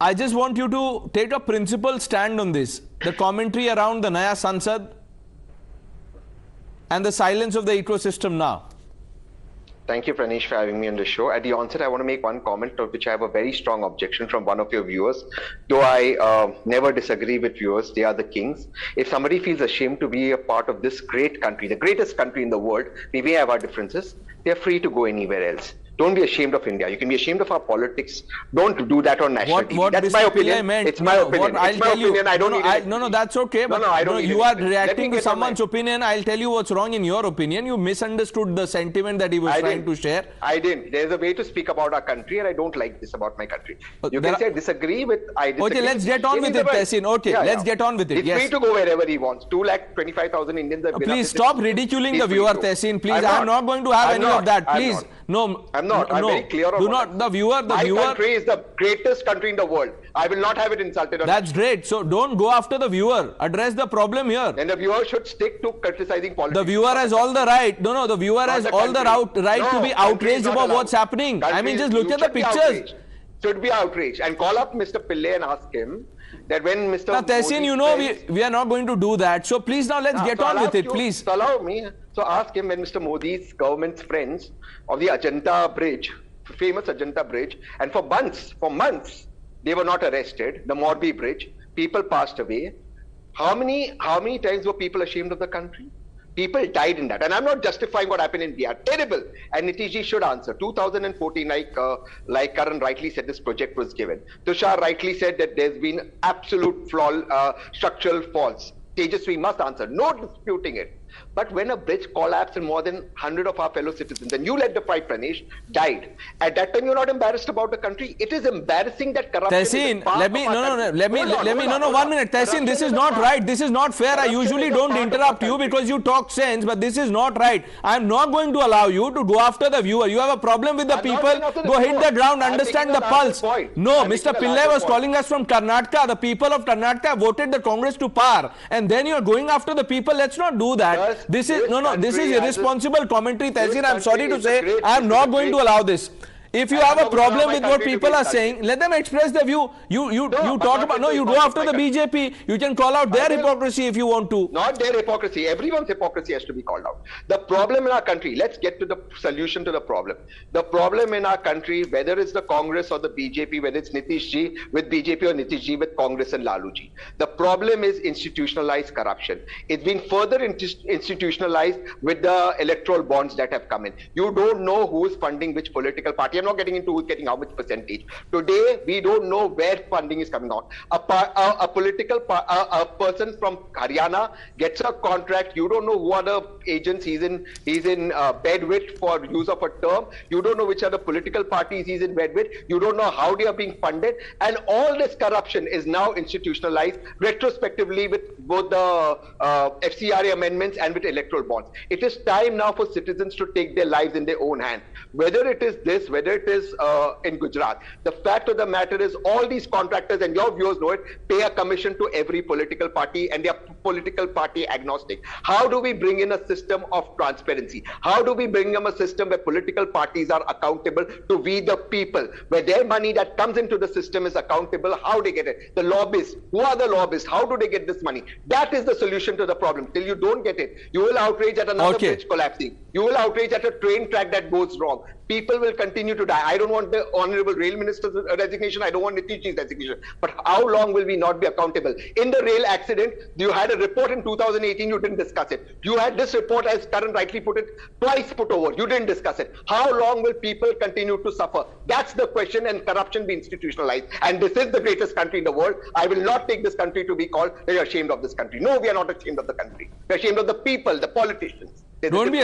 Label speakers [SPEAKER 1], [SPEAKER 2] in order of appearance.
[SPEAKER 1] I just want you to take a principled stand on this. The commentary around the Naya Sansad and the silence of the ecosystem now.
[SPEAKER 2] Thank you, Pranish, for having me on the show. At the onset, I want to make one comment of which I have a very strong objection from one of your viewers. Though I never disagree with viewers, they are the kings. If somebody feels ashamed to be a part of this great country, the greatest country in the world, we may have our differences, they are free to go anywhere else. Don't be ashamed of India. You can be ashamed of our politics. Don't do that on national TV. That's my opinion. It's my opinion. It's my opinion. I don't need it.
[SPEAKER 1] No, that's okay. But
[SPEAKER 2] I don't need
[SPEAKER 1] you are reacting to someone's opinion. I'll tell you what's wrong in your opinion. You misunderstood the sentiment that he was trying to share.
[SPEAKER 2] I didn't. There's a way to speak about our country, and I don't like this about my country. You can say disagree with. I disagree.
[SPEAKER 1] Okay, let's get on with it, Tehseen. Okay, let's get on with it.
[SPEAKER 2] He's free to go wherever he wants. 225,000 Indians are.
[SPEAKER 1] Please stop ridiculing the viewer, Tehseen. Please, I'm not going to have any of that. Please, no.
[SPEAKER 2] I'm not. I'm very clear.
[SPEAKER 1] Do not. The viewer.
[SPEAKER 2] My country is the greatest country in the world. I will not have it insulted.
[SPEAKER 1] That's great. So don't go after the viewer. Address the problem here.
[SPEAKER 2] And the viewer should stick to criticizing politics.
[SPEAKER 1] The viewer has all the right. No, the viewer has all the right to be outraged about what's happening. I mean, just look at the pictures.
[SPEAKER 2] Should be outraged and call up Mr. Pillai and ask him that when Mr.
[SPEAKER 1] Now, Tehseen, you know we are not going to do that. So please now let's get on with it, please.
[SPEAKER 2] So allow me. So ask him when Mr. Modi's government's friends of the Ajanta Bridge, famous Ajanta Bridge, and for months, they were not arrested. The Morbi Bridge, people passed away. How many times were people ashamed of the country? People died in that, and I'm not justifying what happened in India. Terrible, and Nitishji should answer. 2014, like Karan rightly said, this project was given. Tushar rightly said that there's been absolute structural faults. Tejasvi must answer. No disputing it. But when a bridge collapsed and more than 100 of our fellow citizens, and you led the fight, Pranish, died. At that time, you're not embarrassed about the country. It is embarrassing that corruption.
[SPEAKER 1] Tehseen, let me 1 minute. Tehseen, this is not right. This is not fair. I usually don't interrupt you because you talk sense, but this is not right. I'm not going to allow you to go after the viewer. You have a problem with the people. Go hit the ground, understand the pulse. No, Mr. Pillai was calling us from Karnataka. The people of Karnataka voted the Congress to power, and then you're going after the people. Let's not do that. This is irresponsible commentary, Tehseen. I'm sorry to say, I'm not going to allow this. If you have a problem with what people are saying, let them express their view. You talk about, you go after the BJP. You can call out their hypocrisy if you want to.
[SPEAKER 2] Not their hypocrisy. Everyone's hypocrisy has to be called out. The problem in our country, let's get to the solution to the problem. The problem in our country, whether it's the Congress or the BJP, whether it's Nitishji with BJP or Nitishji with Congress and Laluji, the problem is institutionalized corruption. It's been further institutionalized with the electoral bonds that have come in. You don't know who is funding which political party. I'm not getting into who's getting how much percentage. Today, we don't know where funding is coming out. A person from Haryana gets a contract. You don't know who are the agents he's in bed with for use of a term. You don't know which are the political parties he's in bed with. You don't know how they are being funded. And all this corruption is now institutionalized retrospectively with both the FCRA amendments and with electoral bonds. It is time now for citizens to take their lives in their own hands. Whether it is this, whether it is in Gujarat. The fact of the matter is all these contractors, and your viewers know it, pay a commission to every political party, and they are political party agnostic. How do we bring in a system of transparency? How do we bring in a system where political parties are accountable to we the people, where their money that comes into the system is accountable, how they get it? The lobbyists, who are the lobbyists? How do they get this money? That is the solution to the problem. Till you don't get it, you will outrage at another bridge collapsing. You will outrage at a train track that goes wrong. People will continue to die. I don't want the Honorable Rail Minister's resignation. I don't want Nitishji's resignation. But how long will we not be accountable? In the rail accident, you had a report in 2018, you didn't discuss it. You had this report, as Karan rightly put it, twice put over. You didn't discuss it. How long will people continue to suffer? That's the question, and corruption be institutionalized. And this is the greatest country in the world. I will not take this country to be called, they are ashamed of this country. No, we are not ashamed of the country. We are ashamed of the people, the politicians.
[SPEAKER 1] Don't be